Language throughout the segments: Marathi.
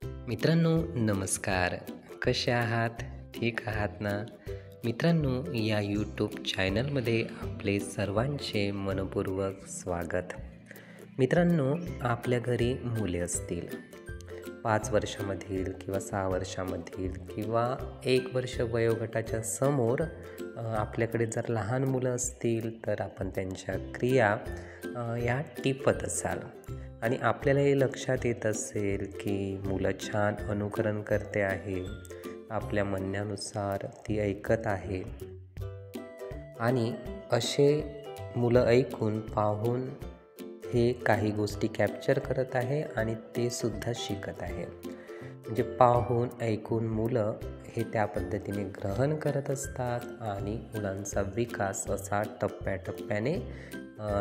मित्रांनो नमस्कार. कसे आहात? ठीक आहात ना? मित्रांनो, या यूट्यूब चॅनलमध्ये आपले सर्वांचे मनपूर्वक स्वागत. मित्रांनो, आपल्या घरी मुले असतील 5 वर्षामधील किंवा 6 वर्षामधील किंवा 1 वर्ष वयोगटाच्या समोर आपल्याकडे जर लहान मुलं असतील तर आपण त्यांच्या क्रिया या टिपत असाल आणि आपल्याला हे लक्षात येत असेल की मुलं छान अनुकरण करते आहे, आपल्या म्हणण्यानुसार ती ऐकत आहे आणि असे मुलं ऐकून पाहून हे काही गोष्टी कॅप्चर करत आहे आणि ते सुद्धा शिकत आहे. म्हणजे पाहून ऐकून मुलं हे त्या पद्धतीने ग्रहण करत असतात आणि मुलांचा विकास असा टप्प्याटप्प्याने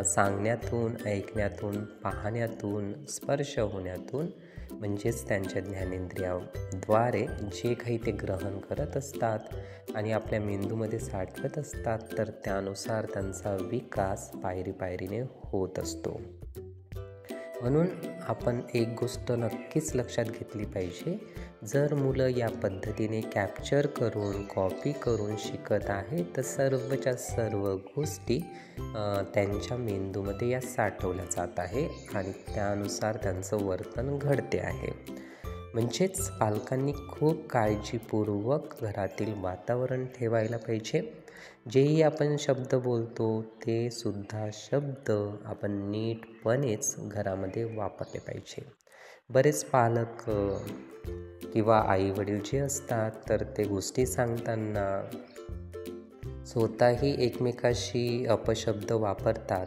सांगण्यातून, ऐकण्यातून, पाहण्यातून, स्पर्श होण्यातून म्हणजेच त्यांच्या ज्ञानेंद्रियाद्वारे जे काही ते ग्रहण करत असतात आणि आपल्या मेंदूमध्ये साठवत असतात तर त्यानुसार त्यांचा विकास पायरीने होत असतो. म्हणून आपण एक गोष्ट नक्कीच लक्षात घेतली पाहिजे, जर मुलं या पद्धतीने कॅप्चर करून, कॉपी करून शिकत आहे तर सर्वच्या सर्व गोष्टी त्यांच्या मेंदूमध्ये या साठवल्या जात आहे आणि त्यानुसार त्यांचं वर्तन घडते आहे. म्हणजेच पालकांनी खूप काळजीपूर्वक घरातील वातावरण ठेवायला पाहिजे. जेही आपण शब्द बोलतो ते सुद्धा शब्द आपण नीटपणेच घरामध्ये वापरले पाहिजे. बरेच पालक किंवा आईवडील जे असतात तर ते गोष्टी सांगताना स्वतःही एकमेकाशी अपशब्द वापरतात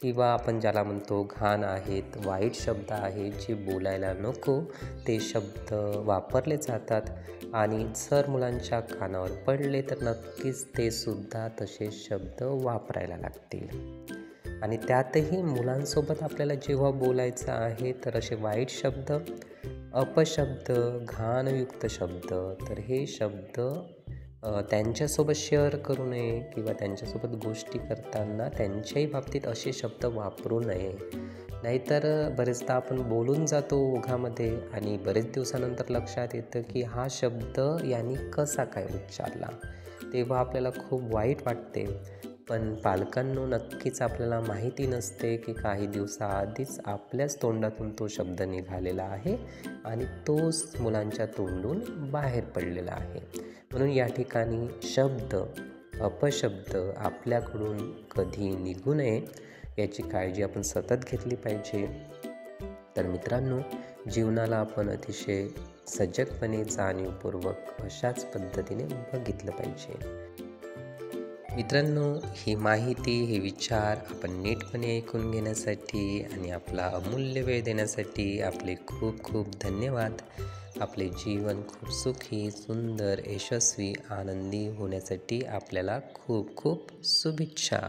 किंवा आपण ज्याला म्हणतो घाण आहेत, वाईट शब्द आहेत, जे बोलायला नको ते शब्द वापरले जातात आणि जर मुलांच्या कानावर पडले तर नक्कीच ते सुद्धा तसे शब्द वापरायला लागतील. आणि त्यातही मुलांसोबत आपल्याला जेव्हा बोलायचं आहे तर असे वाईट शब्द, अपशब्द, घाणयुक्त शब्द तर हे शब्द त्यांच्यासोबत शेअर करू नये किंवा त्यांच्यासोबत गोष्टी करताना त्यांच्याही बाबतीत असे शब्द वापरू नये. नाहीतर बरेचदा आपण बोलून जातो ओघामध्ये आणि बरेच दिवसानंतर लक्षात येतं की हा शब्द यांनी कसा काय उच्चारला, तेव्हा आपल्याला खूप वाईट वाटते. पण पालकांनो नक्कीच आपल्याला माहिती नसते की काही दिवसाआधीच आपल्याच तोंडातून तो शब्द निघालेला आहे आणि तोच मुलांच्या तोंडून बाहेर पडलेला आहे. म्हणून या ठिकाणी शब्द, अपशब्द आपल्याकडून कधी निघू नये याची काळजी आपण सतत घेतली पाहिजे. तर मित्रांनो, जीवनाला आपण अतिशय सजगपणे, जाणीवपूर्वक अशाच पद्धतीने बघितलं पाहिजे. मित्रांनो, ही माहिती, हे विचार आपण नीटपणे ऐकून घेण्यासाठी आणि आपला अमूल्य वेळ देण्यासाठी आपले खूप खूप धन्यवाद. आपले जीवन खूप सुखी, सुंदर, यशस्वी, आनंदी होण्यासाठी आपल्याला खूप खूप शुभेच्छा.